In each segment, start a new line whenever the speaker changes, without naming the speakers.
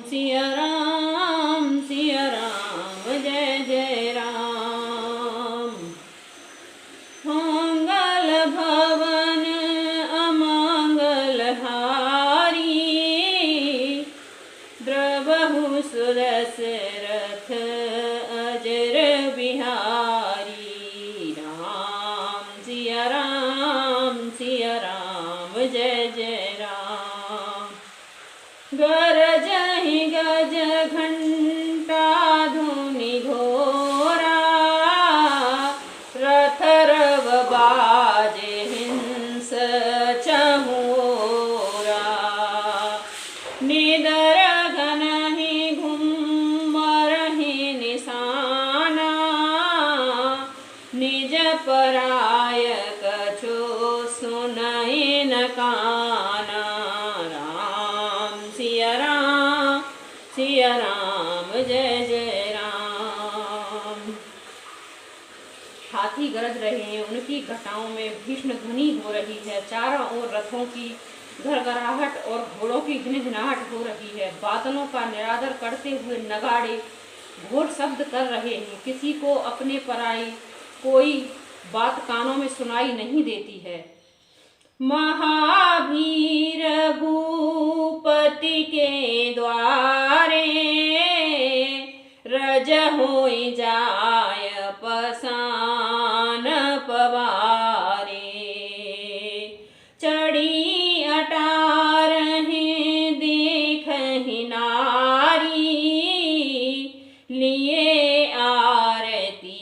सिया राम जय जय राम। मंगल भवन अमंगल हारी, द्रवहु सुदशरथ अजर बिहारी। सिया राम जय जय राम। गरजहि गज घंटा धुनि घोरा, रथ रव बाजे हिंस चहुरा। निदर घनहि घुमरहि निशाना, निज पराय कछु सुनहि न काना। सिया राम जय जय राम। हाथी गरज रहे हैं, उनकी घटाओं में भीषण ध्वनि हो रही है। चारों ओर रथों की घरघराहट और घोड़ों की घिनघिनाहट हो रही है। बादलों का निरादर करते हुए नगाड़े घोर शब्द कर रहे हैं। किसी को अपने पराई कोई बात कानों में सुनाई नहीं देती है। महावीर भूपति के द्वारे, रज होई जाय पसान पवारे। चढ़ी अटारहि देखहि नारी, लिए आरती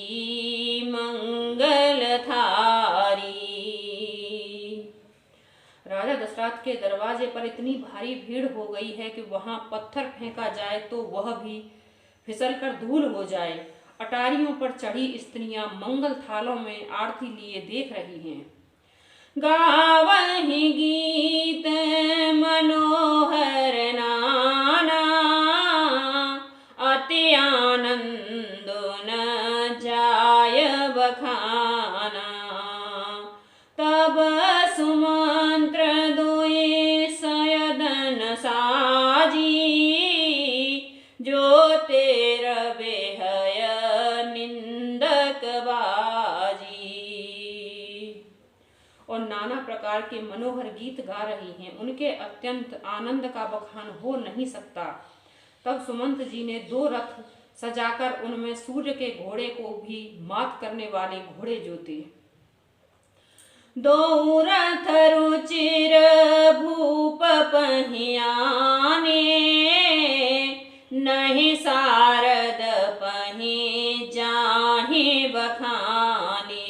मंगल थारी। राजा दशरथ के दरवाजे पर इतनी भारी भीड़ हो गई है कि वहां पत्थर फेंका जाए तो वह भी फिसलकर धूल हो जाए। अटारियों पर चढ़ी स्त्रियां मंगल थालों में आरती लिए देख रही हैं। गावहि गीत मनोहर नाना, अति आनंद न जाय बखाना। तब सुमंत्र दुई सयदन साजी, जो तेर बेहय निंदक बाजी। और नाना प्रकार के मनोहर गीत गा रही हैं। उनके अत्यंत आनंद का बखान हो नहीं सकता। तब सुमंत जी ने 2 रथ सजाकर उनमें सूर्य के घोड़े को भी मात करने वाले घोड़े जोते। 2 रथ रुचिर भूप पहियाने, नहीं सारद पहि जाहि बखाने।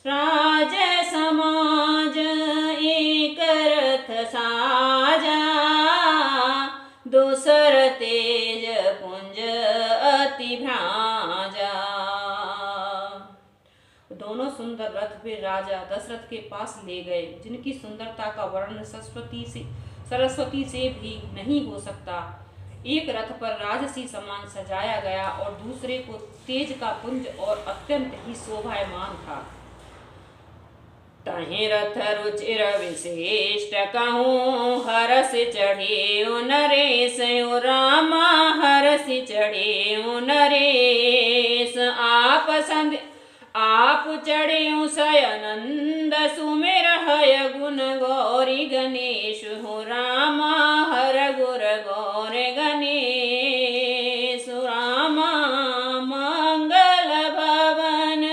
राज समाज एक रथ साजा, दूसर तेज पुंज अति भ्राजा। दोनों सुंदर रथ वे राजा दशरथ के पास ले गए, जिनकी सुंदरता का वर्णन सरस्वती से भी नहीं हो सकता। एक रथ पर राजसी समान सजाया गया और दूसरे को तेज का पुंज और अत्यंत ही शोभायमान था। तहि रथ रुचिर विशिष्ट कहूँ, हरस चढ़े नरेश। रामा हरस चढ़े नरेश, आप चढ़े सयनंद सुमिर हय गुण गौरी गणेश। हो रामा हर गुर गौर गणेश। रामा मंगल भवन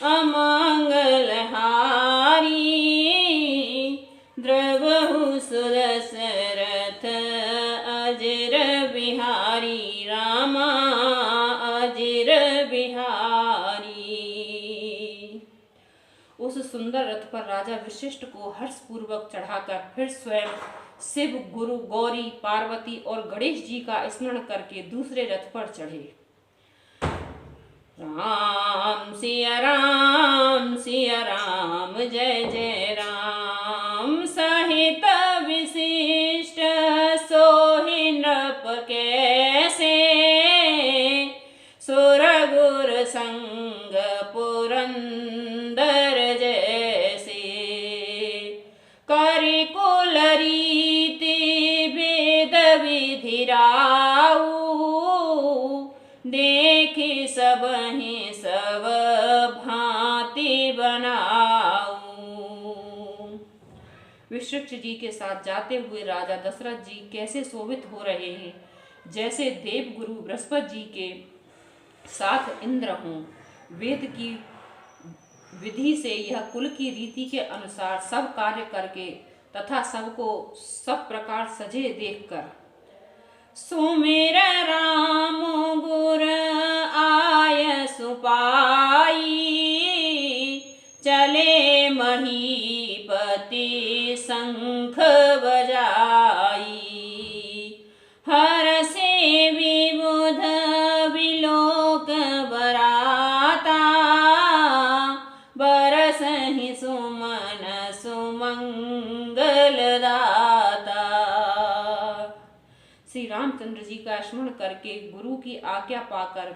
अमंगल हारी, द्रवहु सुदशरथ अजर बिहारी। रामा अजर बिहारी। उस सुंदर रथ पर राजा वशिष्ठ को हर्ष पूर्वक चढ़ाकर फिर स्वयं शिव, गुरु, गौरी, पार्वती और गणेश जी का स्मरण करके दूसरे रथ पर चढ़े। सिया राम जय जय राम। सहित विशिष्ट सोहि नृप कैसे, सुर गुर संग पुरंदर जैसे। करि कुल रीति भेद विश्वक्ष जी के साथ जाते हुए राजा दशरथ जी कैसे शोभित हो रहे हैं, जैसे देव गुरु बृहस्पति जी के साथ इंद्र हों। वेद की विधि से यह कुल की रीति के अनुसार सब कार्य करके तथा सबको सब प्रकार सजे देखकर सुमिर राम गुर आय सुपाई, चले महीपति शंख बजाई, हर से विबुध विलोक बराता, बरसहि सुमन सुमंगल दाता। श्री रामचंद्र जी का स्मरण करके गुरु की आज्ञा पाकर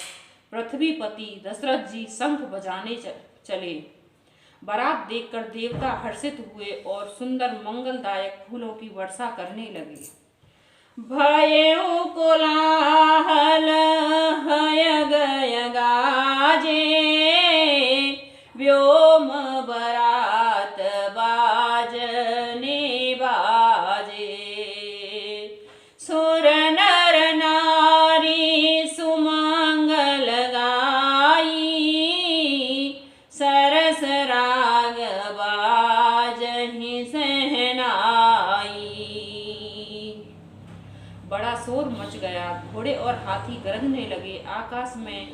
पृथ्वीपति दशरथ जी शंख बजाने चले। बारात देखकर देवता हर्षित हुए और सुंदर मंगलदायक फूलों की वर्षा करने लगे। भयउ कोलाहल हय गय गाजे, व्योम बरात बाजने बाजे, सुर नर नारी सुमंगल गाई, सरस राग बाजहि सहनाई। बड़ा शोर मच गया, घोड़े और हाथी गरजने लगे। आकाश में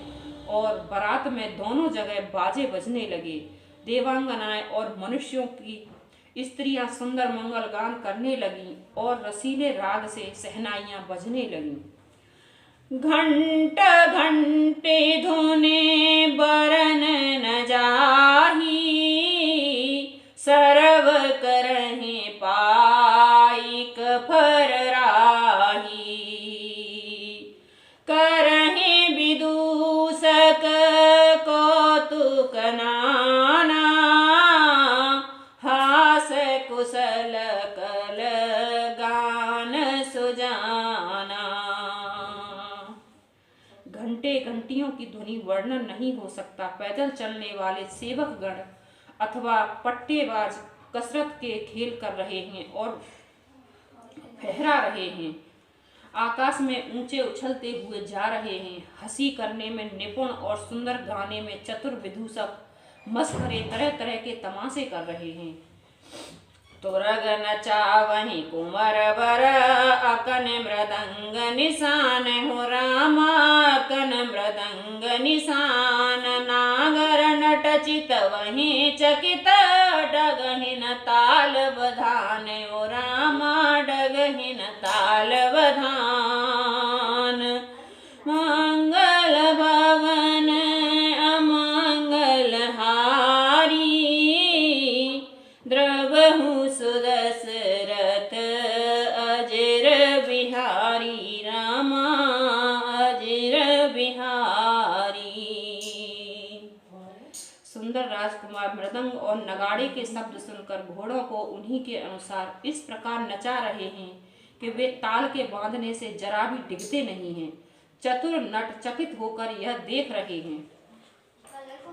और बारात में दोनों जगह बाजे बजने लगे। देवांगनाएं और मनुष्यों की स्त्रियां सुंदर मंगल गान करने लगीं और रसीले राग से सहनाइयां बजने लगीं। घंट घंटे धुने बरन न जाही, सरव करहि पाइक फर राही, करहि विदूषक कौतुक नाना, हास कुशल कल गान सुजाना। घंटे घंटियों की ध्वनि वर्णन नहीं हो सकता। पैदल चलने वाले सेवक गण अथवा पट्टेबाज कसरत के खेल कर रहे हैं और फहरा रहे हैं। आकाश में ऊंचे उछलते हुए जा रहे हैं। हंसी करने में निपुण और सुंदर गाने में चतुर विदूषक मस्खरे तरह तरह के तमाशे कर रहे हैं। तुरग नचावहि कुंवर बर, अकन मृदंग निशान हो रामा, अकन मृदंग निशान, नागर नट चित वहीं चकित, डगहिन ताल बधान ओ रामा, डगहिन ताल बधान। मंगल भवन अमंगल हारी, द्रवहु सुदशरथ अजर बिहारी, रामा अजर बिहारी। सुंदर राजकुमार मृदंग और नगाड़े के शब्द सुनकर घोड़ों को उन्हीं के अनुसार इस प्रकार नचा रहे हैं कि वे ताल के बांधने से जरा भी डिगते नहीं हैं। चतुर नट चकित होकर यह देख रहे हैं।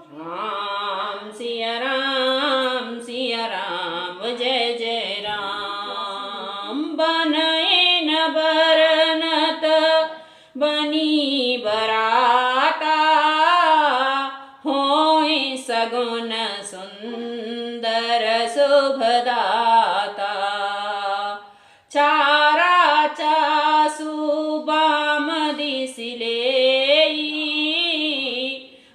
राम सिया राम जय जय राम, बनए न बरनत बनी बराता, होय सगुन सुंदर शुभदाता, चारा चासु बाम दिसिले,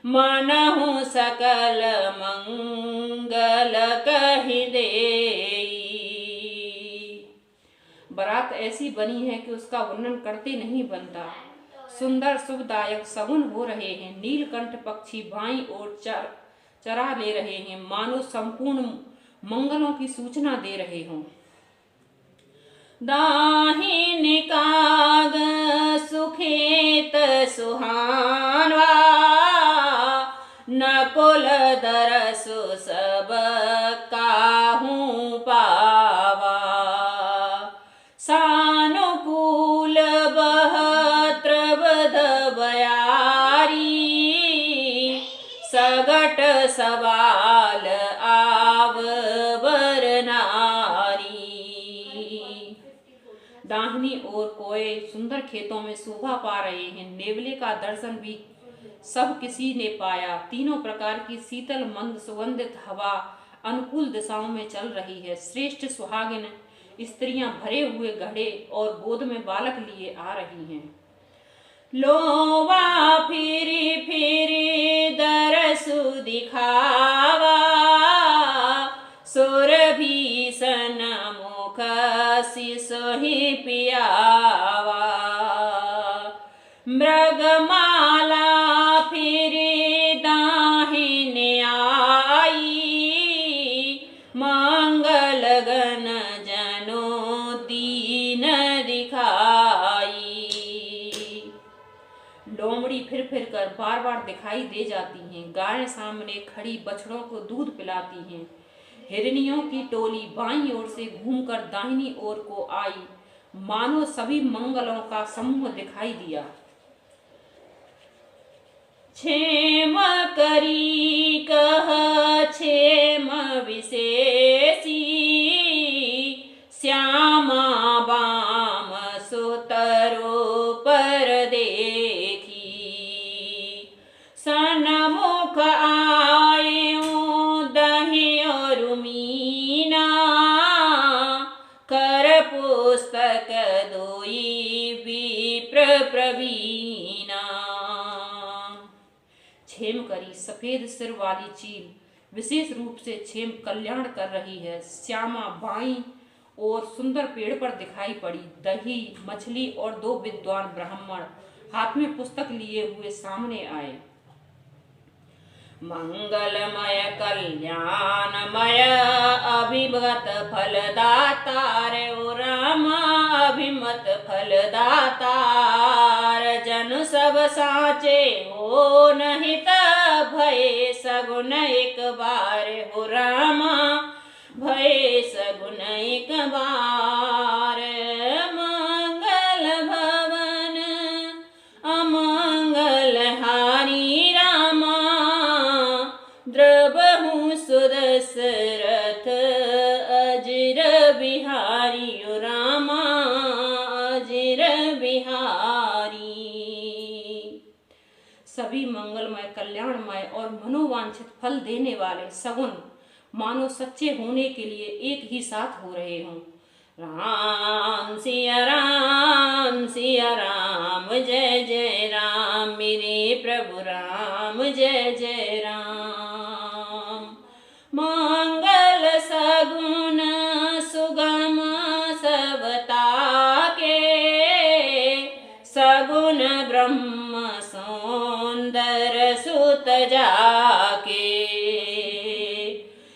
मनहु सकल मंगल कहि देई। बारात ऐसी बनी है कि उसका वर्णन करते नहीं बनता। सुंदर शुभदायक सगुन हो रहे हैं। नीलकंठ पक्षी बाईं ओर चरा ले रहे हैं, मानो संपूर्ण मंगलों की सूचना दे रहे हों। दाहिने काग सुखेत सुहानवा, नकुल दरसु सब काहू पावा, सानुकूल बहत्रबध बयारी, सगट सवाल आव बर नारी। दाहिनी ओर कोए सुंदर खेतों में शोभा पा रहे हैं। नेवले का दर्शन भी सब किसी ने पाया। तीनों प्रकार की शीतल मंद सुगंधित हवा अनुकूल दिशाओं में चल रही है। श्रेष्ठ सुहागिन स्त्रियां भरे हुए घड़े और गोद में बालक लिए आ रही हैं। लोवा फिरी फिरी दरसु दिखावा, सुर भीषण मुख सिसोहि पियावा। मृगमाला फिरी दाहिने आई, मंगल गण जनो दीन दिखाई। लोमड़ी फिर फिर कर बार बार दिखाई दे जाती हैं। गायें सामने खड़ी बछड़ों को दूध पिलाती हैं। हिरनियों की टोली बाईं ओर से घूमकर दाहिनी ओर को आई, मानो सभी मंगलों का समूह दिखाई दिया। क्षेम करी कह क्षेम विशेषी, श्यामा बाम सुतरो पर देखी। सन्मुख आयो दही और मीना, कर पुस्तक दोई विप्र प्रवीणा। क्षेम करी सफेद सिर वाली चील विशेष रूप से क्षेम कल्याण कर रही है। श्यामा बाईं और सुंदर पेड़ पर दिखाई पड़ी। दही मछली और दो विद्वान ब्राह्मण हाथ में पुस्तक लिए हुए सामने आए। मंगलमय कल्याणमय अभिमत फलदातार, ओ रामा अभिमत फलदातार। जन सब साचे हो नहीं भय सगुन एक बार, हो रामा भय सगुन एक बार। मंगल भवन अमंगल हारी रामा, द्रबहु सुदशरथ अजर बिहारी, रामा अजर बिहारी। सभी मंगलमय कल्याणमय और मनोवांछित फल देने वाले सगुन मानो सच्चे होने के लिए एक ही साथ हो रहे हों। राम सिया राम सिया राम, जय जय राम मेरे प्रभु राम, जय जय राम। मंगल सगुन सुगम सबता के, सगुन ब्रह्म सुंदर सुत जाके।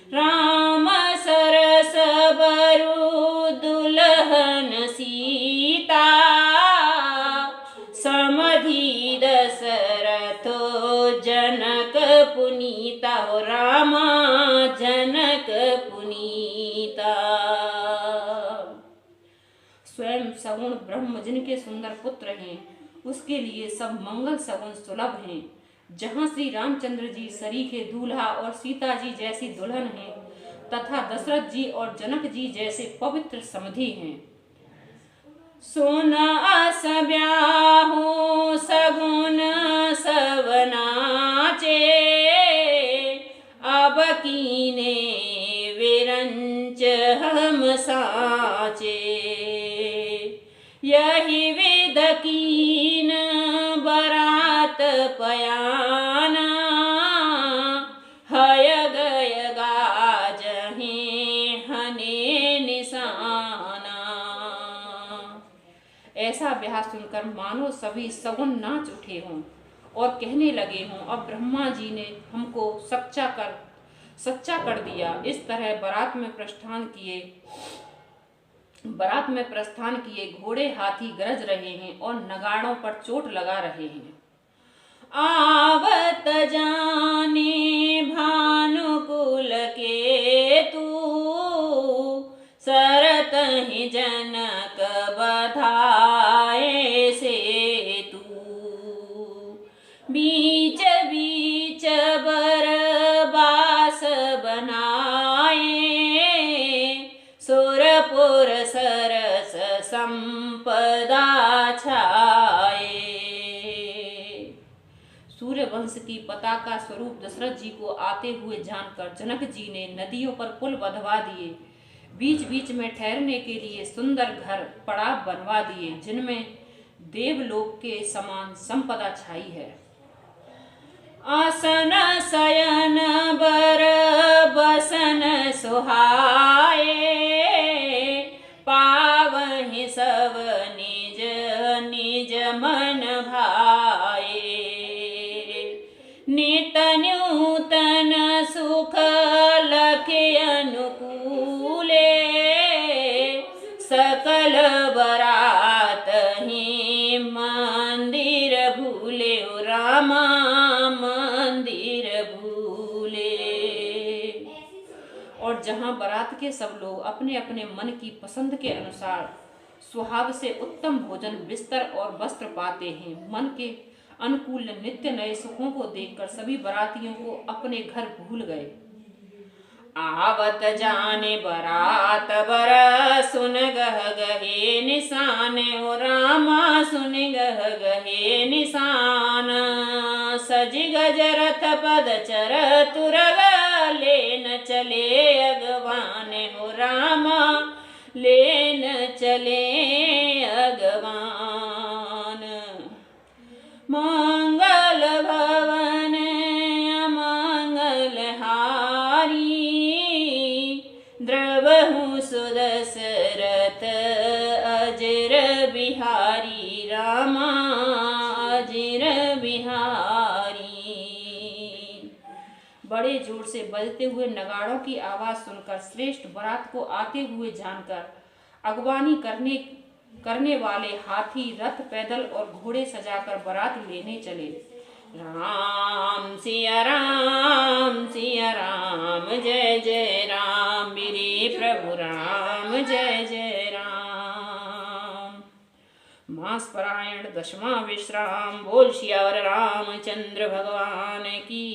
राम सरस बरु दुल्हन सीता, समधि दशरथ जनक पुनीता, हो रामा जनक पुनीता। स्वयं सगुण ब्रह्म जिनके सुंदर पुत्र हैं, उसके लिए सब मंगल सगुन सुलभ हैं। जहाँ श्री रामचंद्र जी सरीखे दूल्हा और सीता जी जैसी दुल्हन हैं, तथा दशरथ जी और जनक जी जैसे पवित्र समधि हैं। सोना अस ब्याहो सगुन सब नाचे, अब कीने विरंच हम साचे। यही विद कीन बरात पयाना, हय गय गाजहे हने निशाना। ऐसा ब्याह सुनकर मानो सभी सगुन नाच उठे हों और कहने लगे हों, अब ब्रह्मा जी ने हमको सच्चा कर दिया। इस तरह बारात में प्रस्थान किए घोड़े हाथी गरज रहे हैं और नगाड़ों पर चोट लगा रहे हैं। आवत जाने भानुकुल के तू, सरत ही जनक बधाए से तू। बीच बीच बरबास बनाए, सुरपुर सरस यश संपदा छाए। सूर्यवंश की पताका स्वरूप दशरथ जी को आते हुए जानकर जनक जी ने नदियों पर पुल बंधवा दिए, बीच बीच में ठहरने के लिए सुंदर घर पड़ाव बनवा दिए, जिनमें देवलोक के समान संपदा छाई है। आसन शयन बर बसन सुहाए, पावहि सब निज निज मन भाए। नित नूतन सुख लखे अनुकूले, सकल बरात ही मंदिर भूले। रामा मंदिर भूले। और जहाँ बारात के सब लोग अपने अपने मन की पसंद के अनुसार सुहाग से उत्तम भोजन, बिस्तर और वस्त्र पाते हैं, मन के अनुकूल नित्य नए सुखों को देखकर सभी बारातियों को अपने घर भूल गए। आवत जाने बारात बर सुन गह गहे निशान, ओ रामा सुन गह गहे निशान। सज गज रथ पद चर तुरग, लेन चले अगवान, हो रामा लेन चले अगवान। मंगल भवन अमंगल हारी, द्रवहु सुदशरथ अजर बिहारी। रामा अजर बिहारी। बड़े जोर से बजते हुए नगाड़ों की आवाज सुनकर श्रेष्ठ बारात को आते हुए जानकर अगवानी करने वाले हाथी, रथ, पैदल और घोड़े सजाकर बारात लेने चले। राम सिया राम जय जय राम, मेरे प्रभु राम जय जय राम। मास परायण दशमा विश्राम, बोल सियावर रामचंद्र भगवान की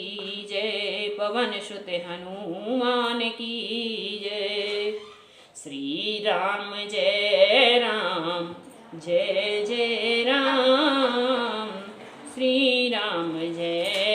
जय। पवन सुत हनुमान की जय। श्री राम जय राम जय जय राम, श्री राम जय